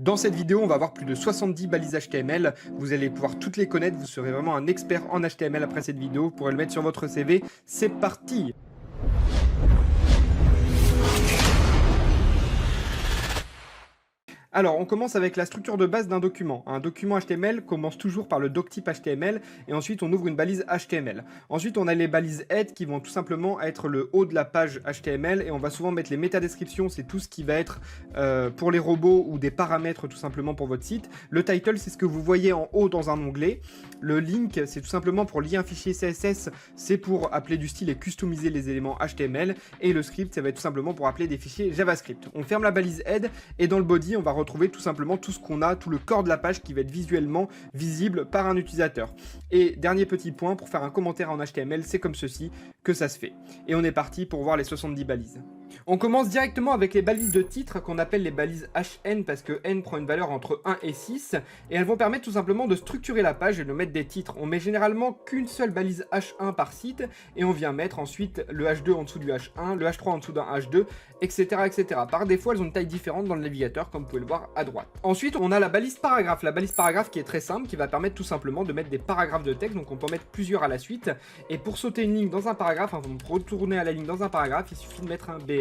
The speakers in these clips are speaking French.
Dans cette vidéo, on va voir plus de 70 balises HTML. Vous allez pouvoir toutes les connaître, vous serez vraiment un expert en HTML après cette vidéo. Vous pourrez le mettre sur votre CV. C'est parti! Alors, on commence avec la structure de base d'un document. Un document HTML commence toujours par le doctype HTML et ensuite on ouvre une balise HTML. Ensuite, on a les balises head qui vont tout simplement être le haut de la page HTML et on va souvent mettre les métadescriptions, c'est tout ce qui va être pour les robots ou des paramètres tout simplement pour votre site. Le title, c'est ce que vous voyez en haut dans un onglet. Le link, c'est tout simplement pour lier un fichier CSS, c'est pour appeler du style et customiser les éléments HTML. Et le script, ça va être tout simplement pour appeler des fichiers JavaScript. On ferme la balise head et dans le body, on va retrouver tout simplement tout ce qu'on a, tout le corps de la page qui va être visuellement visible par un utilisateur. Et dernier petit point, pour faire un commentaire en HTML, c'est comme ceci que ça se fait. Et on est parti pour voir les 70 balises. On commence directement avec les balises de titre qu'on appelle les balises HN parce que N prend une valeur entre 1 et 6 et elles vont permettre tout simplement de structurer la page et de mettre des titres. On met généralement qu'une seule balise H1 par site et on vient mettre ensuite le H2 en dessous du H1, le H3 en dessous d'un H2, etc., etc. Par défaut, elles ont une taille différente dans le navigateur comme vous pouvez le voir à droite. Ensuite, on a la balise paragraphe. La balise paragraphe qui est très simple, qui va permettre tout simplement de mettre des paragraphes de texte, donc on peut en mettre plusieurs à la suite. Et pour sauter une ligne dans un paragraphe, avant de retourner à la ligne dans un paragraphe, il suffit de mettre un BR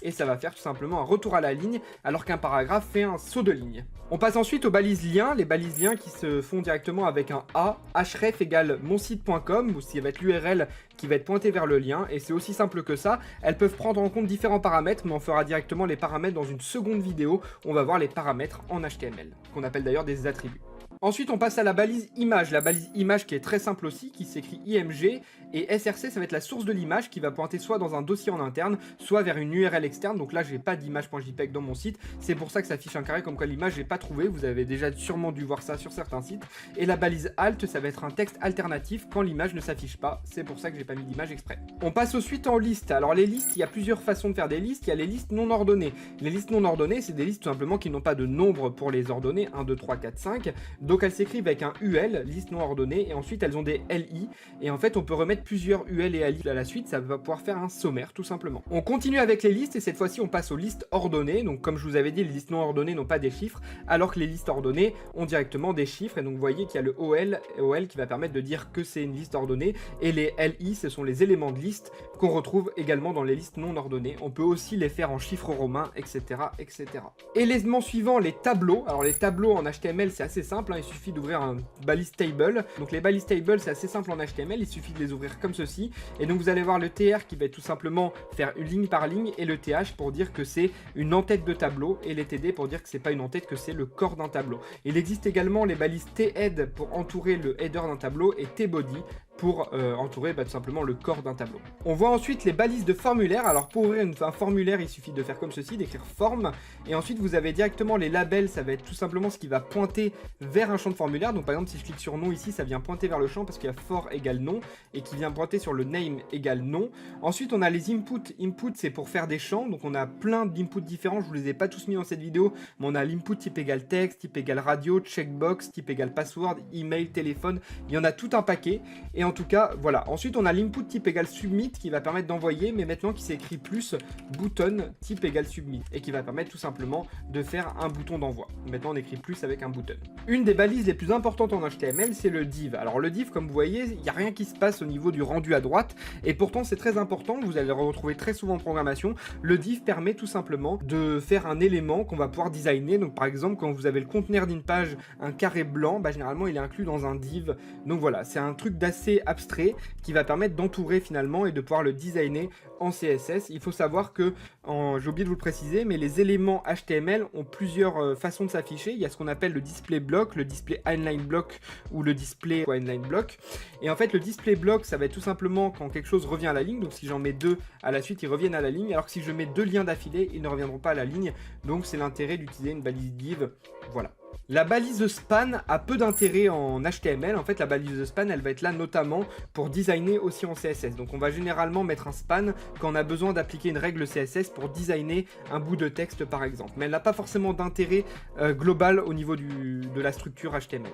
et ça va faire tout simplement un retour à la ligne alors qu'un paragraphe fait un saut de ligne. On passe ensuite aux balises liens, les balises liens qui se font directement avec un A, href égale monsite.com, ou ça va être l'URL qui va être pointé vers le lien, et c'est aussi simple que ça. Elles peuvent prendre en compte différents paramètres, mais on fera directement les paramètres dans une seconde vidéo. On va voir les paramètres en HTML, qu'on appelle d'ailleurs des attributs. Ensuite, on passe à la balise image. La balise image qui est très simple aussi, qui s'écrit IMG. Et SRC, ça va être la source de l'image qui va pointer soit dans un dossier en interne, soit vers une URL externe. Donc là, j'ai pas d'image.jpg dans mon site. C'est pour ça que ça affiche un carré comme quoi l'image, j'ai pas trouvé. Vous avez déjà sûrement dû voir ça sur certains sites. Et la balise alt, ça va être un texte alternatif quand l'image ne s'affiche pas. C'est pour ça que j'ai pas mis d'image exprès. On passe ensuite en liste. Alors les listes, il y a plusieurs façons de faire des listes. Il y a les listes non ordonnées. Les listes non ordonnées, c'est des listes tout simplement qui n'ont pas de nombre pour les ordonner. 1, 2, 3, 4, 5. Donc elles s'écrivent avec un UL, liste non ordonnée, et ensuite elles ont des LI, et en fait on peut remettre plusieurs UL et LI à la suite, ça va pouvoir faire un sommaire tout simplement. On continue avec les listes, et cette fois-ci on passe aux listes ordonnées. Donc comme je vous avais dit, les listes non ordonnées n'ont pas des chiffres, alors que les listes ordonnées ont directement des chiffres, et donc vous voyez qu'il y a le OL qui va permettre de dire que c'est une liste ordonnée, et les LI, ce sont les éléments de liste qu'on retrouve également dans les listes non ordonnées. On peut aussi les faire en chiffres romains, etc., etc. Élément suivant, les tableaux. Alors les tableaux en HTML, c'est assez simple, hein, il suffit d'ouvrir un balise table. Donc les balises table, c'est assez simple en HTML, il suffit de les ouvrir comme ceci. Et donc vous allez voir le TR qui va tout simplement faire une ligne par ligne, et le TH pour dire que c'est une en-tête de tableau, et les TD pour dire que c'est pas une en-tête, que c'est le corps d'un tableau. Il existe également les balises T-head pour entourer le header d'un tableau, et T-body pour entourer tout simplement le corps d'un tableau. On voit ensuite les balises de formulaire. Alors pour ouvrir un formulaire, il suffit de faire comme ceci, d'écrire forme, et ensuite vous avez directement les labels. Ça va être tout simplement ce qui va pointer vers un champ de formulaire. Donc par exemple si je clique sur nom ici, ça vient pointer vers le champ parce qu'il y a for égale nom, et qui vient pointer sur le name égale nom. Ensuite on a les inputs. Input, c'est pour faire des champs, donc on a plein d'inputs différents, je vous les ai pas tous mis dans cette vidéo, mais on a l'input type égale texte, type égale radio, checkbox, type égale password, email, téléphone, il y en a tout un paquet. Et en tout cas, voilà. Ensuite, on a l'input type égale submit qui va permettre d'envoyer, mais maintenant qui s'écrit plus button type égale submit, et qui va permettre tout simplement de faire un bouton d'envoi. Maintenant, on écrit plus avec un button. Une des balises les plus importantes en HTML, c'est le div. Alors le div, comme vous voyez, il n'y a rien qui se passe au niveau du rendu à droite, et pourtant c'est très important, vous allez le retrouver très souvent en programmation. Le div permet tout simplement de faire un élément qu'on va pouvoir designer. Donc par exemple, quand vous avez le conteneur d'une page, un carré blanc, généralement il est inclus dans un div. Donc voilà, c'est un truc d'assez abstrait qui va permettre d'entourer finalement et de pouvoir le designer en CSS. Il faut savoir que, j'ai oublié de vous le préciser, mais les éléments HTML ont plusieurs façons de s'afficher. Il y a ce qu'on appelle le display block, le display inline block ou le display inline block. Et en fait, le display block, ça va être tout simplement quand quelque chose revient à la ligne. Donc si j'en mets deux à la suite, ils reviennent à la ligne. Alors que si je mets deux liens d'affilée, ils ne reviendront pas à la ligne. Donc c'est l'intérêt d'utiliser une balise div. Voilà. La balise span a peu d'intérêt en HTML. En fait, la balise span, elle va être là notamment pour designer aussi en CSS. Donc on va généralement mettre un span quand on a besoin d'appliquer une règle CSS pour designer un bout de texte par exemple. Mais elle n'a pas forcément d'intérêt global au niveau de la structure HTML.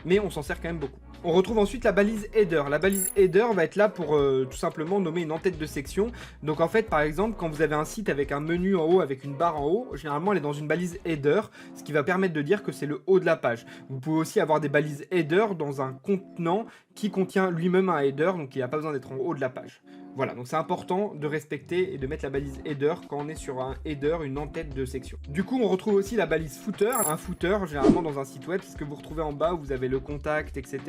mais on s'en sert quand même beaucoup. On retrouve ensuite la balise header. La balise header va être là pour tout simplement nommer une en-tête de section. Donc en fait, par exemple, quand vous avez un site avec un menu en haut, avec une barre en haut, généralement elle est dans une balise header, ce qui va permettre de dire que c'est le haut de la page. Vous pouvez aussi avoir des balises header dans un contenant qui contient lui-même un header, donc il n'a pas besoin d'être en haut de la page. Voilà, donc c'est important de respecter et de mettre la balise header quand on est sur un header, une en-tête de section. Du coup, on retrouve aussi la balise footer. Un footer, généralement dans un site web, c'est ce que vous retrouvez en bas où vous avez le contact, etc.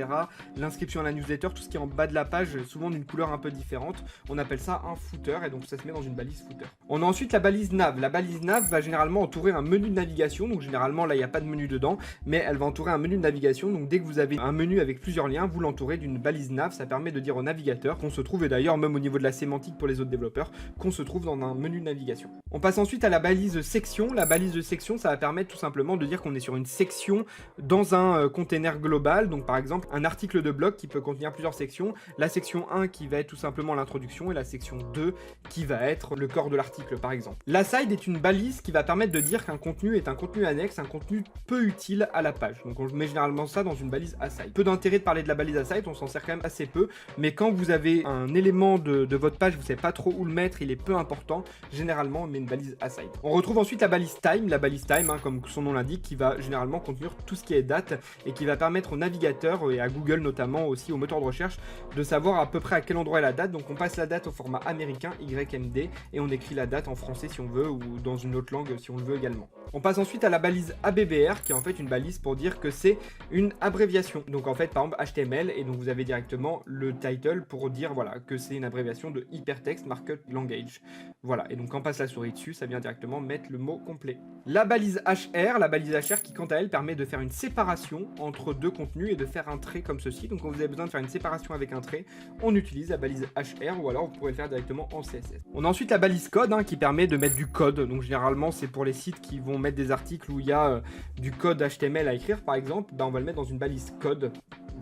L'inscription à la newsletter, tout ce qui est en bas de la page, souvent d'une couleur un peu différente. On appelle ça un footer et donc ça se met dans une balise footer. On a ensuite la balise nav. La balise nav va généralement entourer un menu de navigation. Donc généralement, là, il n'y a pas de menu dedans, mais elle va entourer un menu de navigation. Donc dès que vous avez un menu avec plusieurs liens, vous l'entourez d'une balise nav. Ça permet de dire au navigateur qu'on se trouve, et d'ailleurs même au niveau de la sémantique pour les autres développeurs, qu'on se trouve dans un menu de navigation. On passe ensuite à la balise section. La balise de section, ça va permettre tout simplement de dire qu'on est sur une section dans un container global. Donc par exemple, un article de blog qui peut contenir plusieurs sections. La section 1 qui va être tout simplement l'introduction et la section 2 qui va être le corps de l'article par exemple. L'aside est une balise qui va permettre de dire qu'un contenu est un contenu annexe, un contenu peu utile à la page. Donc on met généralement ça dans une balise aside. Peu d'intérêt de parler de la balise aside, on s'en sert quand même assez peu, mais quand vous avez un élément de votre page, vous savez pas trop où le mettre, il est peu important, généralement on met une balise aside. On retrouve ensuite la balise time, comme son nom l'indique, qui va généralement contenir tout ce qui est date et qui va permettre au navigateur et à Google notamment, aussi au moteur de recherche, de savoir à peu près à quel endroit est la date. Donc on passe la date au format américain YMD et on écrit la date en français si on veut ou dans une autre langue si on le veut également. On passe ensuite à la balise ABBR qui est en fait une balise pour dire que c'est une abréviation. Donc en fait par exemple HTML et donc vous avez directement le title pour dire voilà que c'est une abréviation de Hypertext Markup Language. Voilà, et donc quand on passe la souris dessus, ça vient directement mettre le mot complet. La balise HR qui quant à elle permet de faire une séparation entre deux contenus et de faire un trait comme ceci. Donc quand vous avez besoin de faire une séparation avec un trait, on utilise la balise HR ou alors vous pourrez le faire directement en CSS. On a ensuite la balise code qui permet de mettre du code. Donc généralement c'est pour les sites qui vont mettre des articles où il y a du code HTML à écrire par exemple, on va le mettre dans une balise code.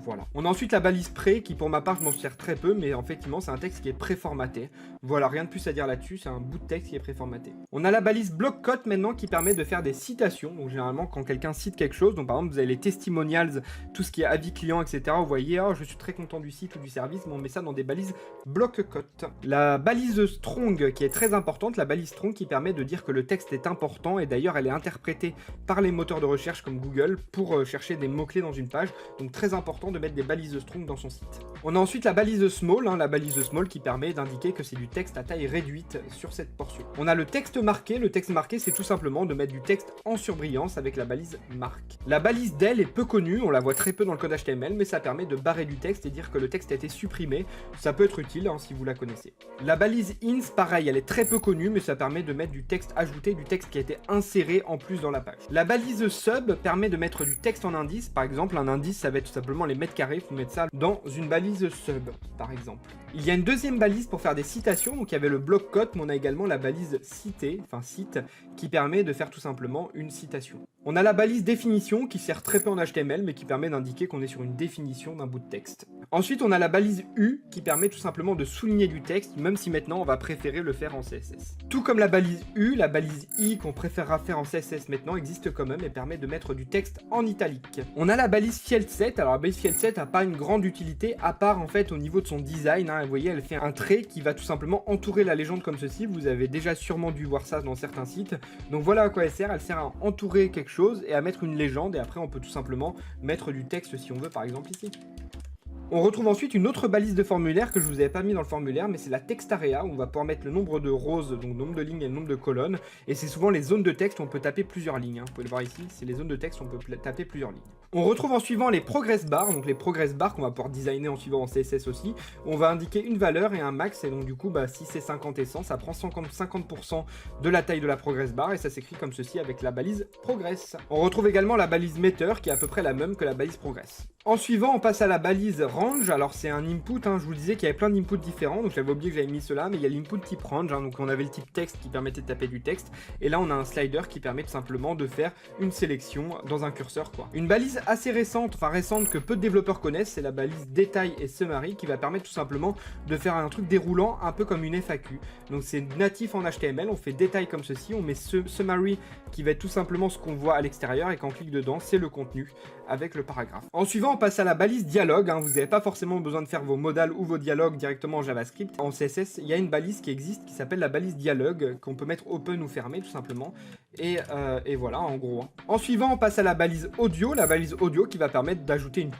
Voilà. On a ensuite la balise pré qui pour ma part je m'en sers très peu, mais effectivement c'est un texte qui est préformaté. Voilà, rien de plus à dire là-dessus, c'est un bout de texte qui est préformaté. On a la balise block quote maintenant qui permet de faire des citations. Donc généralement quand quelqu'un cite quelque chose, donc par exemple vous avez les testimonials, tout ce qui est avis client, etc. Vous voyez, oh, je suis très content du site ou du service, mais on met ça dans des balises block quote. La balise strong qui est très importante, la balise strong qui permet de dire que le texte est important et d'ailleurs elle est interprétée par les moteurs de recherche comme Google pour chercher des mots-clés dans une page. Donc très important de mettre des balises strong dans son site. On a ensuite la balise small, la balise small qui permet d'indiquer que c'est du texte à taille réduite sur cette portion. On a le texte marqué c'est tout simplement de mettre du texte en surbrillance avec la balise marque. La balise del est peu connue, on la voit très peu dans le code HTML, mais ça permet de barrer du texte et dire que le texte a été supprimé. Ça peut être utile si vous la connaissez. La balise ins, pareil, elle est très peu connue, mais ça permet de mettre du texte ajouté, du texte qui a été inséré en plus dans la page. La balise sub permet de mettre du texte en indice, par exemple un indice ça va être tout simplement les mètres carrés, il faut mettre ça dans une balise sub par exemple. Il y a une deuxième balise pour faire des citations, donc il y avait le block quote, mais on a également la balise cité, cite, qui permet de faire tout simplement une citation. On a la balise définition qui sert très peu en HTML mais qui permet d'indiquer qu'on est sur une définition d'un bout de texte. Ensuite on a la balise U qui permet tout simplement de souligner du texte même si maintenant on va préférer le faire en CSS. Tout comme la balise U, la balise I qu'on préférera faire en CSS maintenant existe quand même et permet de mettre du texte en italique. On a la balise field set, alors la balise field set n'a pas une grande utilité à part en fait au niveau de son design, vous voyez elle fait un trait qui va tout simplement entourer la légende comme ceci, vous avez déjà sûrement dû voir ça dans certains sites. Donc voilà à quoi elle sert à entourer quelque chose et à mettre une légende et après on peut tout simplement mettre du texte si on veut par exemple ici. On retrouve ensuite une autre balise de formulaire que je vous avais pas mis dans le formulaire, mais c'est la text area où on va pouvoir mettre le nombre de rows, donc le nombre de lignes et le nombre de colonnes. Et c'est souvent les zones de texte où on peut taper plusieurs lignes. Vous pouvez le voir ici, c'est les zones de texte où on peut taper plusieurs lignes. On retrouve en suivant les progress bars, donc les progress bars qu'on va pouvoir designer en suivant en CSS aussi. Où on va indiquer une valeur et un max, et donc du coup, si c'est 50 et 100, ça prend 50% de la taille de la progress bar et ça s'écrit comme ceci avec la balise progress. On retrouve également la balise meter qui est à peu près la même que la balise progress. En suivant, on passe à la balise range. Alors c'est un input, je vous disais qu'il y avait plein d'inputs différents, donc j'avais oublié que j'avais mis cela, mais il y a l'input type range, donc on avait le type texte qui permettait de taper du texte, et là on a un slider qui permet tout simplement de faire une sélection dans un curseur quoi. Une balise assez récente, enfin récente que peu de développeurs connaissent, c'est la balise détail et summary qui va permettre tout simplement de faire un truc déroulant un peu comme une FAQ. Donc c'est natif en HTML, on fait détail comme ceci, on met summary qui va être tout simplement ce qu'on voit à l'extérieur et quand on clique dedans, c'est le contenu avec le paragraphe. En suivant, on passe à la balise dialogue, hein. Vous n'avez pas forcément besoin de faire vos modals ou vos dialogues directement en JavaScript. En CSS, il y a une balise qui existe qui s'appelle la balise dialogue, qu'on peut mettre open ou fermé tout simplement. Et voilà, en gros. En suivant, on passe à la balise audio qui va permettre d'ajouter une